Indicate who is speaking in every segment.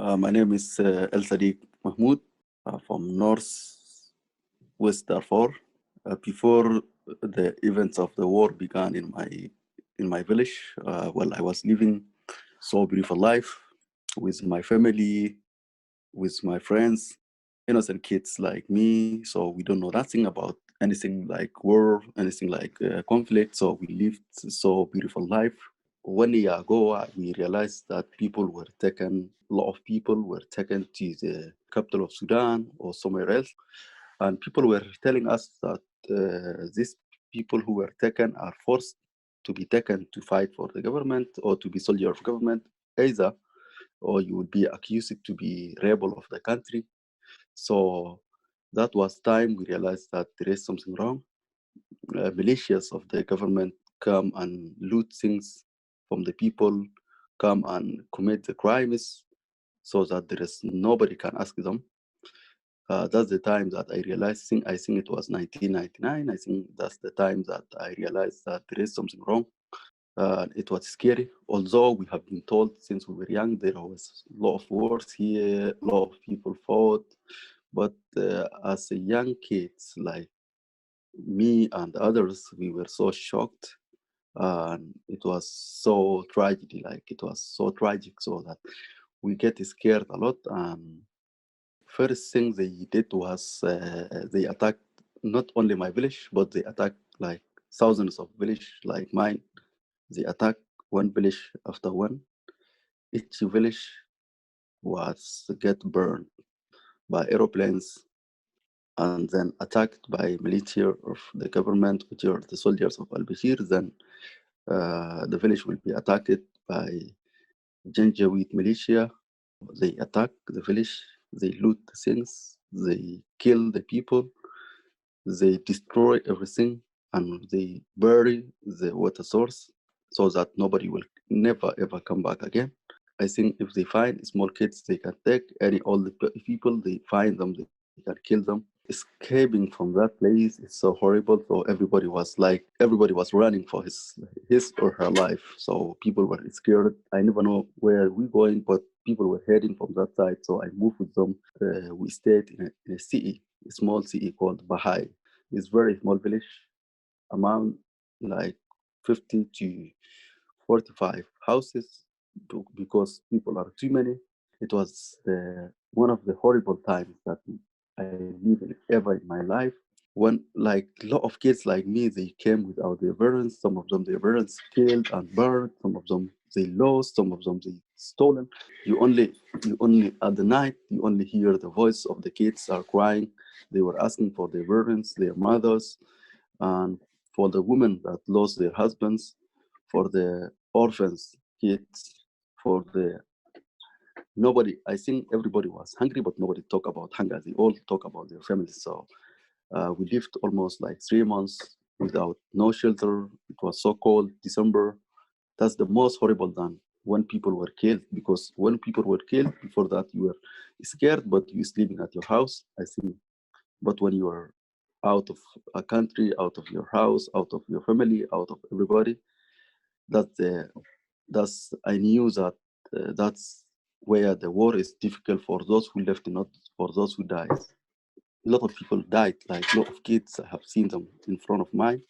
Speaker 1: My name is El Sadiq Mahmoud from West Darfur. Before the events of the war began in my village, I was living so beautiful life with my family, with my friends, innocent kids like me. So we don't know nothing about anything like war, anything like conflict. So we lived so beautiful life. 1 year ago, we realized that a lot of people were taken to the capital of Sudan or somewhere else. And people were telling us that these people who were taken are forced to be taken to fight for the government or to be soldier of government, either, or you would be accused to be rebel of the country. So that was time we realized that there is something wrong. Militias of the government come and loot things from the people, come and commit the crimes so that there is nobody can ask them. That's the time that I realized, I think it was 1999. I think that's the time that I realized that there is something wrong. It was scary. Although we have been told since we were young, there was a lot of wars here, a lot of people fought. But as a young kids, like me and others, we were so shocked. And it was so tragedy, like it was so tragic, so that we get scared a lot. And first thing they did was they attacked not only my village, but they attacked like thousands of village like mine. They attacked one village after one. Each village was get burned by aeroplanes and then attacked by military of the government, which are the soldiers of Al-Bashir. Then the village will be attacked by Janjaweed militia. They attack the village, they loot the things, they kill the people, they destroy everything, and they bury the water source so that nobody will never ever come back again. I think if they find small kids, they can take any old people, they find them, they can kill them. Escaping from that place is so horrible. So everybody was running for his or her life. So people were scared. I never know where we're going, but people were heading from that side. So I moved with them. We stayed in a city, a small city called Bahai. It's very small village, among like 50 to 45 houses because people are too many. It was one of the horrible times that I live in ever in my life. When like a lot of kids like me, they came without their parents. Some of them their parents killed and burned. Some of them they lost. Some of them they stolen. You only at the night you only hear the voice of the kids are crying. They were asking for their parents, their mothers, and for the women that lost their husbands, for the orphans kids, for the nobody. I think everybody was hungry, but nobody talk about hunger. They all talk about their families. So we lived almost like 3 months without no shelter. It was so cold, December. That's the most horrible than when people were killed, because when people were killed, before that you were scared, but you sleeping at your house, I think. But when you are out of a country, out of your house, out of your family, out of everybody, that's the that's I knew that that's where the war is difficult for those who left, not for those who died. A lot of people died, like a lot of kids. I have seen them in front of mine,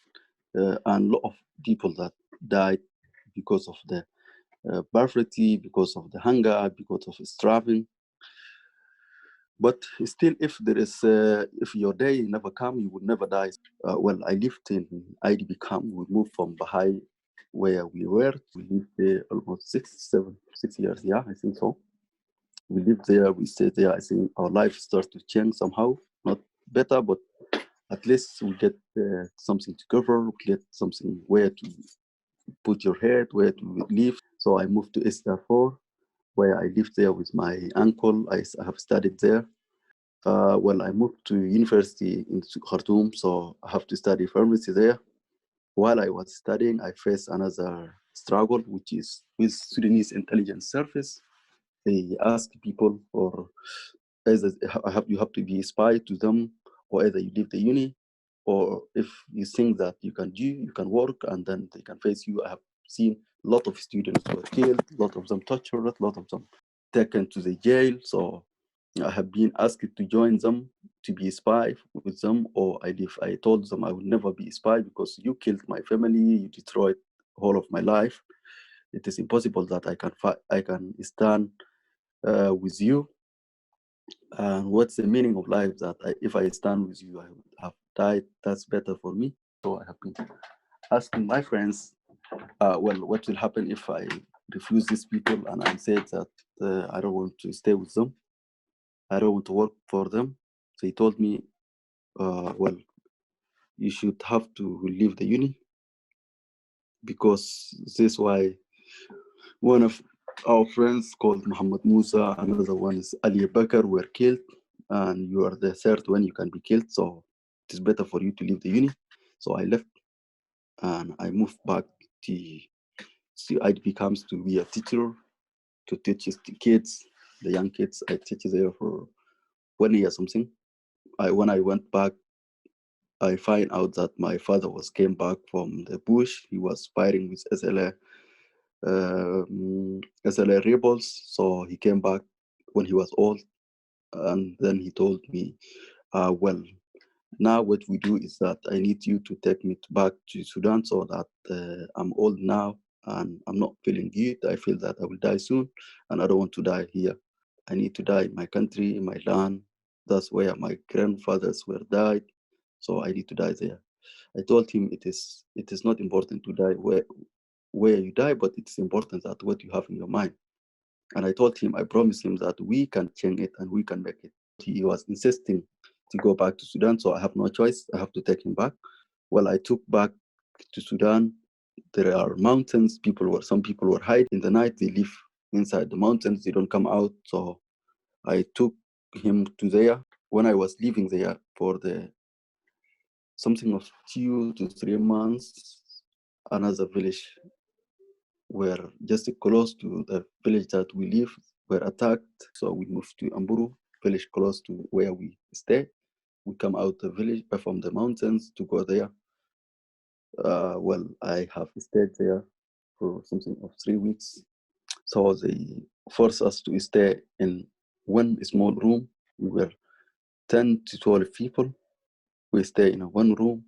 Speaker 1: and a lot of people that died because of the poverty, because of the hunger, because of starving. But still, if your day never come, you would never die. I lived in IDB camp. We moved from Bahai, where we were. We lived there almost 6 years. Yeah, I think so. We lived there. We stayed there. I think our life starts to change somehow. Not better, but at least we get something to cover. We get something where to put your head, where to live. So I moved to East Darfur, where I lived there with my uncle. I have studied there. I moved to university in Khartoum, so I have to study pharmacy there. While I was studying, I faced another struggle, which is with Sudanese intelligence service. They ask people for either you have to be a spy to them, or either you leave the uni, or if you think that you can work, and then they can face you. I have seen a lot of students were killed, a lot of them tortured, a lot of them taken to the jail. So I have been asked to join them, to be a spy with them, or I told them I would never be a spy because you killed my family, you destroyed whole of my life. It is impossible that I can stand with you. And what's the meaning of life that if I stand with you, I would have died. That's better for me. So I have been asking my friends, well, what will happen if I refuse these people? And I said that I don't want to stay with them. I don't want to work for them. They told me, well, you should have to leave the uni because this is why one of our friends called Muhammad Musa, another one is Ali Bakr were killed, and you are the third one you can be killed. So it is better for you to leave the uni. So I left and I moved back to see I becomes to be a teacher to teach the kids, the young kids. I teach there for 1 year something. When I went back, I find out that my father came back from the bush. He was fighting with SLA rebels. So he came back when he was old, and then he told me, well, now what we do is that I need you to take me back to Sudan so that I'm old now and I'm not feeling good. I feel that I will die soon and I don't want to die here. I need to die in my country, in my land. That's where my grandfathers were died. So I need to die there. I told him it is not important to die where you die, but it's important that what you have in your mind. And I told him, I promised him that we can change it and we can make it. He was insisting to go back to Sudan, so I have no choice. I have to take him back. Well, I took back to Sudan. There are mountains. Some people were hiding in the night. They live inside the mountains. They don't come out. So I took him to there. When I was living there for something of 2 to 3 months, another village were just close to the village that we live were attacked. So we moved to Amburu, village close to where we stay. We come out the village from the mountains to go there. Well, I have stayed there for something of 3 weeks. So they forced us to stay in one small room. We were 10 to 12 people. We stay in one room,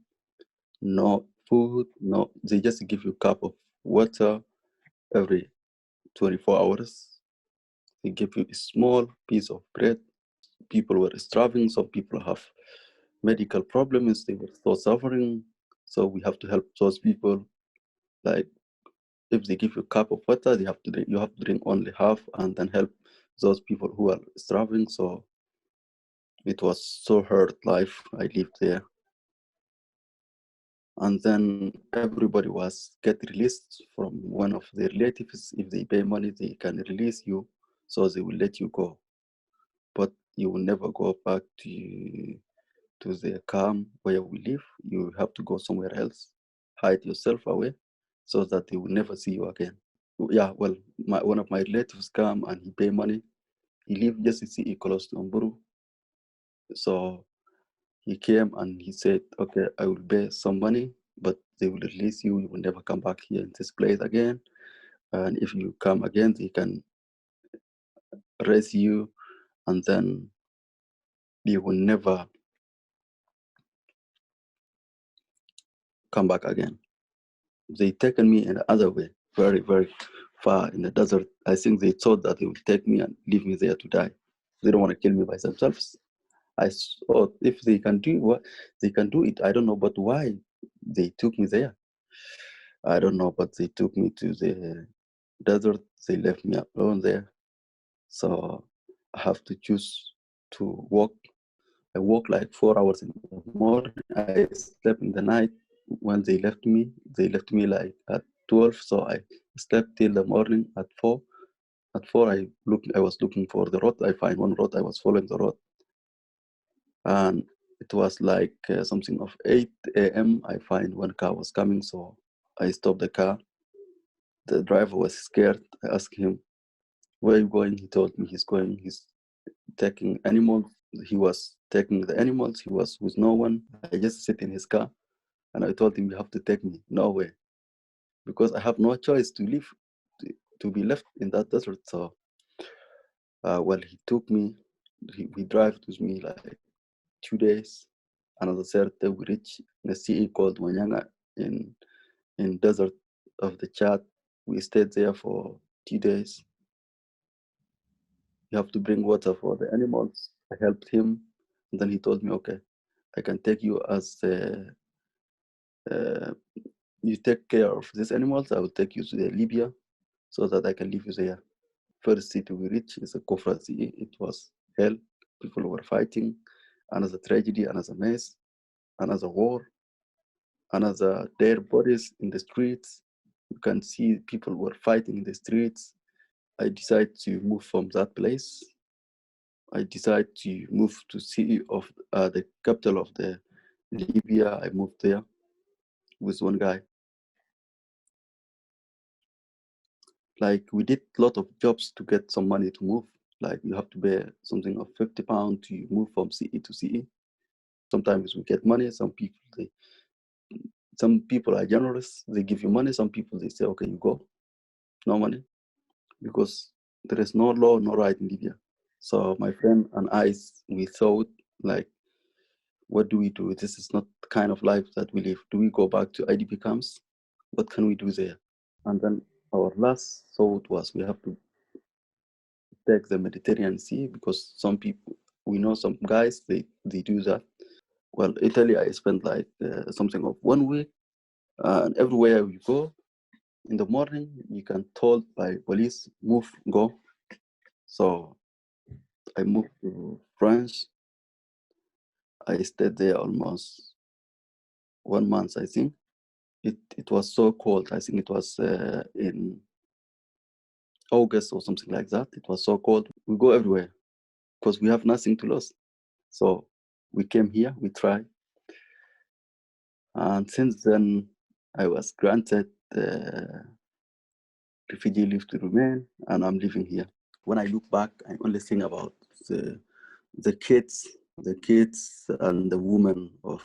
Speaker 1: no food, no, they just give you a cup of water every 24 hours. They give you a small piece of bread. People were starving. Some people have medical problems. They were still suffering. So we have to help those people. Like if they give you a cup of water, you have to drink only half and then help those people who are starving. So it was so hard life I lived there. And then everybody was get released from one of their relatives. If they pay money, they can release you. So they will let you go. But you will never go back to the camp where we live. You have to go somewhere else, hide yourself away so that they will never see you again. Yeah, well, one of my relatives come and he pay money. He live just close to Umburu. So he came and he said, okay, I will pay some money, but they will release you. You will never come back here in this place again. And if you come again, they can arrest you and then you will never come back again. They taken me in the other way, very, very far in the desert. I think they thought that they would take me and leave me there to die. They don't want to kill me by themselves. I thought if they can do what they can do it, I don't know, but why they took me there? I don't know, but they took me to the desert. They left me alone there. So I have to choose to walk. I walk like 4 hours in the morning. I slept in the night. When they left me like at 12. So I slept till the morning at 4. At 4, I was looking for the road. I find one road. I was following the road. And it was like something of 8 a.m. I find one car was coming. So I stopped the car. The driver was scared. I asked him, where are you going? He told me he's taking animals. He was taking the animals. He was with no one. I just sit in his car and I told him, you have to take me. No way. Because I have no choice to live, to be left in that desert. So Well, he took me, he drive with me like 2 days. Another third day we reach in a city called Wanyanga in desert of the Chad. We stayed there for 2 days. You have to bring water for the animals. I helped him. And then he told me, okay, I can take you as you take care of these animals. I will take you to Libya so that I can leave you there. First city we reached is a Kofra city. It was hell. People were fighting. Another tragedy, another mess, another war, another dead bodies in the streets. You can see people were fighting in the streets. I decided to move from that place. I decided to move to city of the capital of the Libya. I moved there with one guy. Like we did a lot of jobs to get some money to move. Like you have to pay something of £50 to move from city to city. Sometimes we get money. Some people are generous. They give you money. Some people they say, okay, you go, no money, because there is no law, no right in Libya. So my friend and I, we thought like, what do we do? This is not the kind of life that we live. Do we go back to IDP camps? What can we do there? And then our last thought was we have to take the Mediterranean Sea, because some people, we know some guys, they do that. Well, Italy, I spent like something of 1 week, and everywhere we go, in the morning, you can told by police, move, go. So I moved to France. I stayed there almost 1 month, I think. It was so cold. I think it was in August or something like that. It was so cold. We go everywhere because we have nothing to lose. So we came here, we tried. And since then, I was granted refugee leave to remain, and I'm living here. When I look back, I only think about the kids and the women of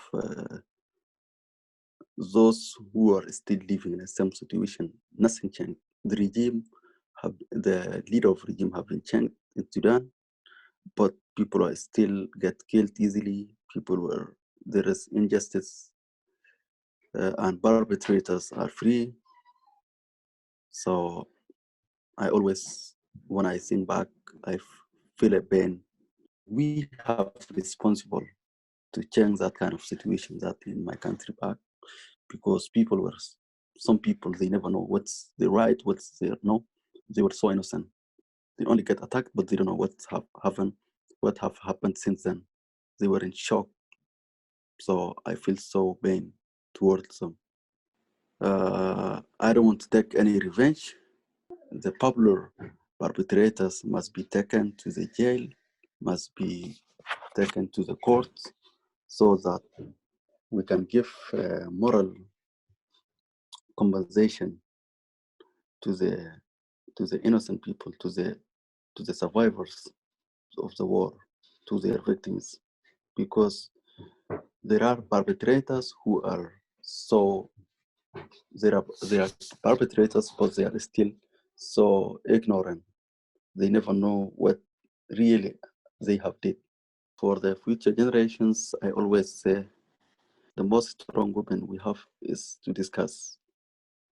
Speaker 1: those who are still living in the same situation. Nothing changed. The leader of regime have been changed in Sudan, but people are still get killed easily. There is injustice, and perpetrators are free. So I always, when I think back, I feel a pain. We have responsible to change that kind of situation that in my country back, because some people, they never know what's the right, what's the no. They were so innocent. They only get attacked, but they don't know what have happened since then. They were in shock. So I feel so pain towards them. I don't want to take any revenge. The popular perpetrators must be taken to the jail, must be taken to the court, so that we can give moral compensation to the innocent people, to the survivors of the war, to their victims, because there are perpetrators who are so they are perpetrators, but they are still so ignorant. They never know what really they have did. For the future generations, I always say the most strong weapon we have is to discuss,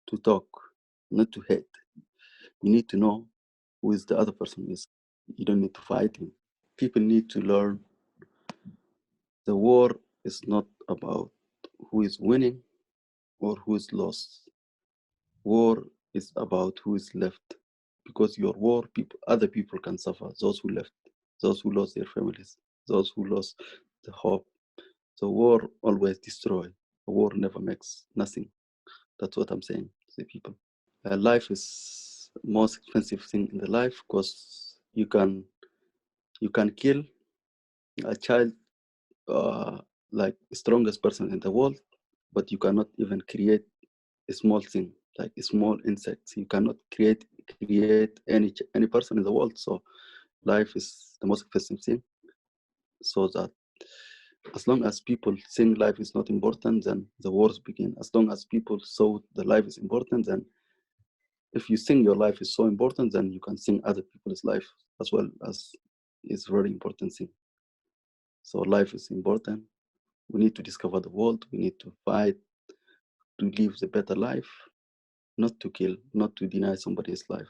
Speaker 1: to talk, not to hate. You need to know who is the other person is. You don't need to fight him. People need to learn the war is not about who is winning or who is lost. War is about who is left. Because your war, other people can suffer. Those who left, those who lost their families, those who lost the hope. So war always destroy. A war never makes nothing. That's what I'm saying to the people. Life is the most expensive thing in the life, because you can kill a child, like the strongest person in the world, but you cannot even create a small thing, like a small insect. You cannot create any person in the world. So life is the most expensive thing. So that as long as people think life is not important, then the wars begin. As long as people saw the life is important, then if you think your life is so important, then you can think other people's life as well as is very important thing. So life is important. We need to discover the world. We need to fight to live the better life, not to kill, not to deny somebody's life.